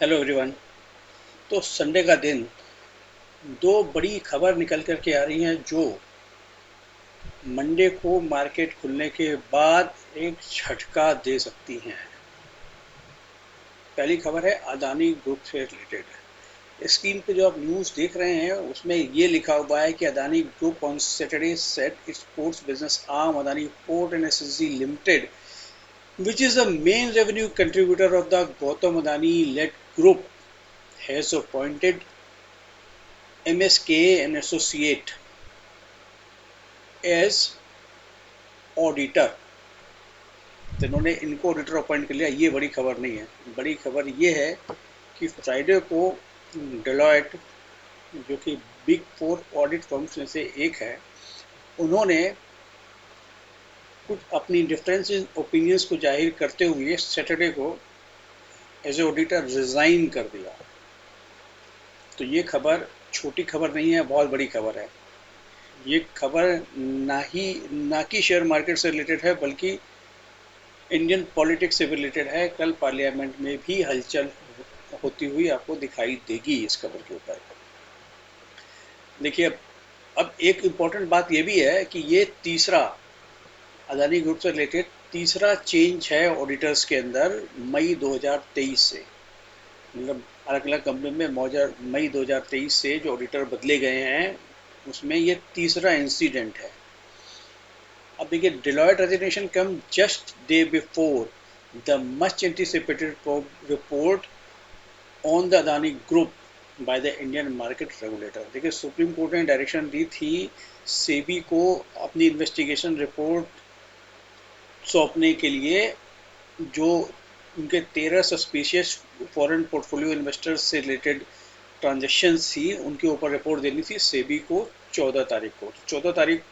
Hello everyone. तो Sunday का दिन दो बड़ी खबर निकल कर के आ रही हैं जो मंडे को मार्केट खुलने के बाद एक झटका दे सकती हैं। पहली खबर है अदानी ग्रुप से रिलेटेड। स्क्रीन पे जो आप न्यूज़ देख रहे हैं उसमें ये लिखा हुआ है कि Adani group on Saturday set it's ports business arm Adani port and SSG limited which is the main revenue contributor of the Gautam Adani led group has appointed MSK and Associate as auditor. तो इन्होंने इनको auditor appoint कर लिया। ये बड़ी खबर नहीं है। बड़ी खबर ये है कि फ्राइडे को डेलॉयट, जो कि बिग फोर ऑडिट फर्म्स में से एक है, उन्होंने कुछ अपनी डिफरेंस इन ओपिनियंस को जाहिर करते हुए सैटरडे को एज ए ऑडिटर रिजाइन कर दिया। तो ये खबर छोटी खबर नहीं है, बहुत बड़ी खबर है। ये खबर ना कि शेयर मार्केट से रिलेटेड है, बल्कि इंडियन पॉलिटिक्स से रिलेटेड है। कल पार्लियामेंट में भी हलचल होती हुई आपको दिखाई देगी इस खबर के ऊपर। देखिए, अब एक इम्पॉर्टेंट बात ये भी है कि ये तीसरा अदानी ग्रुप से रिलेटेड तीसरा चेंज है ऑडिटर्स के अंदर मई 2023 से। मतलब अलग अलग कंपनी में मई 2023 से जो ऑडिटर बदले गए हैं उसमें ये तीसरा इंसिडेंट है। अब देखिए, Deloitte resignation come just day before the much anticipated report on the Adani group by the Indian market regulator. देखिए, सुप्रीम कोर्ट ने डायरेक्शन दी थी सेबी को अपनी इन्वेस्टिगेशन रिपोर्ट सौंपने के लिए, जो उनके 13 सस्पिशियस फॉरेन पोर्टफोलियो इन्वेस्टर्स से रिलेटेड ट्रांजेक्शन्स थी, उनके ऊपर रिपोर्ट देनी थी सेबी को 14 तारीख को। 14 तारीख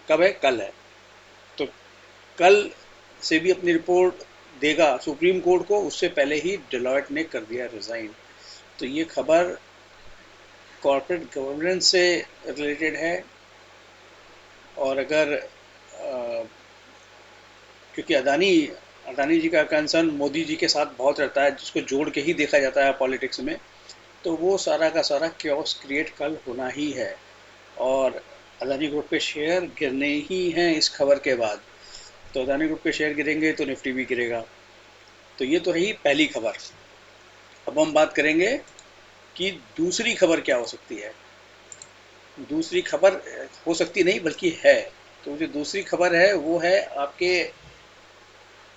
कब है? कल है। तो कल सेबी अपनी रिपोर्ट देगा सुप्रीम कोर्ट को, उससे पहले ही डेलॉयट ने कर दिया रिजाइन। तो ये खबर कॉर्पोरेट गवर्नेंस से रिलेटेड है। और अगर क्योंकि अदानी जी का कंसर्न मोदी जी के साथ बहुत रहता है, जिसको जोड़ के ही देखा जाता है पॉलिटिक्स में, तो वो सारा का सारा क्योस क्रिएट कल होना ही है। और अदानी ग्रुप के शेयर गिरने ही हैं इस खबर के बाद। तो अदानी ग्रुप के शेयर गिरेंगे तो निफ्टी भी गिरेगा। तो ये तो रही पहली खबर। अब हम बात करेंगे कि दूसरी खबर क्या हो सकती है। दूसरी खबर हो सकती नहीं बल्कि है। तो जो दूसरी खबर है वो है आपके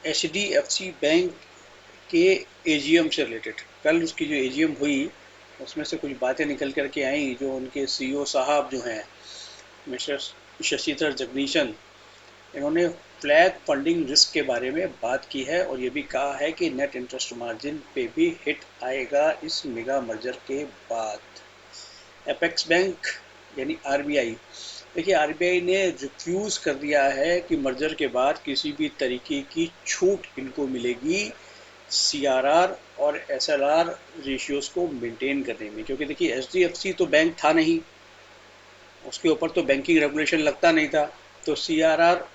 HDFC बैंक के एजीएम से रिलेटेड। कल उसकी जो एजीएम हुई उसमें से कुछ बातें निकल कर के आई। जो उनके सीईओ साहब जो हैं मिस्टर शशिधर जगदीशन, इन्होंने फ्लैग फंडिंग रिस्क के बारे में बात की है और ये भी कहा है कि नेट इंटरेस्ट मार्जिन पे भी हिट आएगा इस मेगा मर्जर के बाद। एपेक्स बैंक यानी आरबीआई, देखिए आरबीआई ने रिफ्यूज़ कर दिया है कि मर्जर के बाद किसी भी तरीके की छूट इनको मिलेगी सीआरआर और एसएलआर रेशियोज़ को मेंटेन करने में। क्योंकि देखिए, एचडीएफसी तो बैंक था नहीं, उसके ऊपर तो बैंकिंग रेगुलेशन लगता नहीं था, तो सीआरआर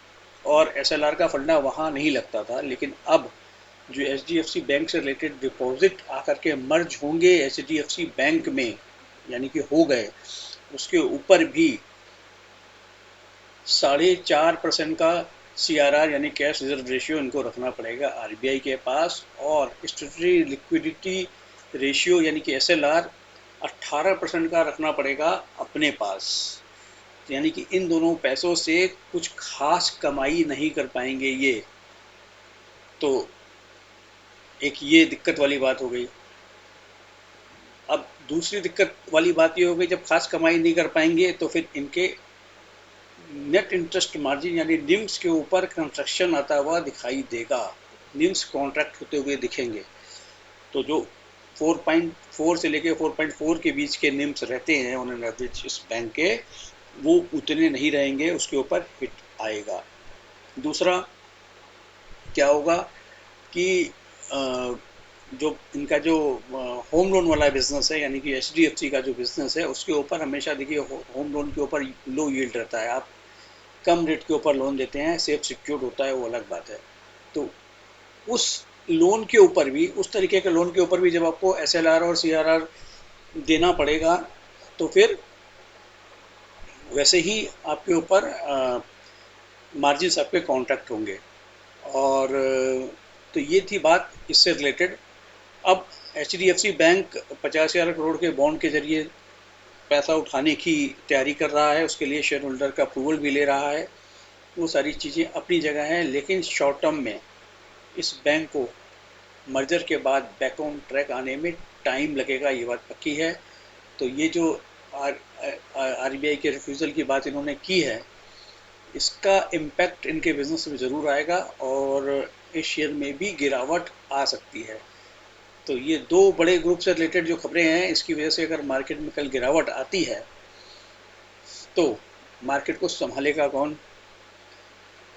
और एसएलआर का फंडा वहाँ नहीं लगता था। लेकिन अब जो एचडीएफसी बैंक से रिलेटेड डिपॉजिट आकर के मर्ज होंगे एचडीएफसी बैंक में, यानी कि हो गए, उसके ऊपर भी 4.5% का सीआरआर यानी कैश रिजर्व रेशियो इनको रखना पड़ेगा आरबीआई के पास। और स्टैट्यूटरी लिक्विडिटी रेशियो यानी कि एसएलआर 18% का रखना पड़ेगा अपने पास। यानी कि इन दोनों पैसों से कुछ खास कमाई नहीं कर पाएंगे ये। तो एक ये दिक्कत वाली बात हो गई। अब दूसरी दिक्कत वाली बात ये हो गई, जब खास कमाई नहीं कर पाएंगे तो फिर इनके नेट इंटरेस्ट मार्जिन यानी निम्स के ऊपर कंस्ट्रक्शन आता हुआ दिखाई देगा। निम्स कॉन्ट्रैक्ट होते हुए दिखेंगे। तो जो 4.4 से लेके 4.4 के बीच के निम्स रहते हैं ऑन एवरेज इस बैंक के, वो उतने नहीं रहेंगे, उसके ऊपर हिट आएगा। दूसरा क्या होगा कि जो इनका जो होम लोन वाला बिजनेस है, यानी कि एचडीएफसी का जो बिजनेस है, उसके ऊपर हमेशा देखिए होम लोन के ऊपर लो यील्ड रहता है। आप कम रेट के ऊपर लोन देते हैं, सेफ सिक्योर्ड होता है, वो अलग बात है। तो उस लोन के ऊपर भी, उस तरीके के लोन के ऊपर भी जब आपको एसएलआर और सीआरआर देना पड़ेगा, तो फिर वैसे ही आपके ऊपर मार्जिन आपके कॉन्ट्रैक्ट होंगे। और तो ये थी बात इससे रिलेटेड। अब एचडीएफसी बैंक 50,000 करोड़ के बॉन्ड के जरिए पैसा उठाने की तैयारी कर रहा है, उसके लिए शेयर होल्डर का अप्रूवल भी ले रहा है। वो सारी चीज़ें अपनी जगह हैं, लेकिन शॉर्ट टर्म में इस बैंक को मर्जर के बाद बैक ऑन ट्रैक आने में टाइम लगेगा, ये बात पक्की है। तो ये जो आरबीआई के रिफ्यूज़ल की बात इन्होंने की है, इसका इम्पैक्ट इनके बिजनेस में ज़रूर आएगा और इस शेयर में भी गिरावट आ सकती है। तो ये दो बड़े ग्रुप से रिलेटेड जो खबरें हैं, इसकी वजह से अगर मार्केट में कल गिरावट आती है तो मार्केट को संभालेगा कौन?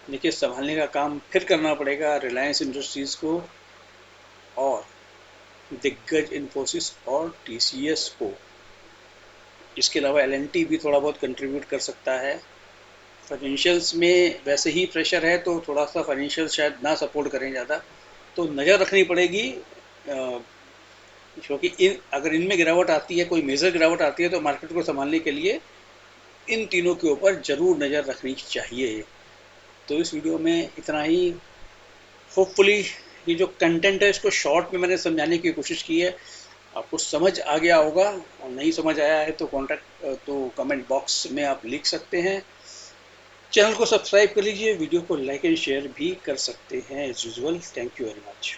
देखिए, संभालने का काम फिर करना पड़ेगा रिलायंस इंडस्ट्रीज़ को और दिग्गज इन्फोसिस और टीसीएस को। इसके अलावा एलएनटी भी थोड़ा बहुत कंट्रीब्यूट कर सकता है। फाइनेंशियल्स में वैसे ही प्रेशर है, तो थोड़ा सा फाइनेंशियल शायद ना सपोर्ट करें ज़्यादा, तो नज़र रखनी पड़ेगी। क्योंकि अगर इनमें गिरावट आती है, कोई मेजर गिरावट आती है, तो मार्केट को संभालने के लिए इन तीनों के ऊपर ज़रूर नज़र रखनी चाहिए। तो इस वीडियो में इतना ही। होपफुली ये जो कंटेंट है, इसको शॉर्ट में मैंने समझाने की कोशिश की है, आपको समझ आ गया होगा। और नहीं समझ आया है तो कमेंट बॉक्स में आप लिख सकते हैं। चैनल को सब्सक्राइब कर लीजिए, वीडियो को लाइक एंड शेयर भी कर सकते हैं as usual. Thank you very much.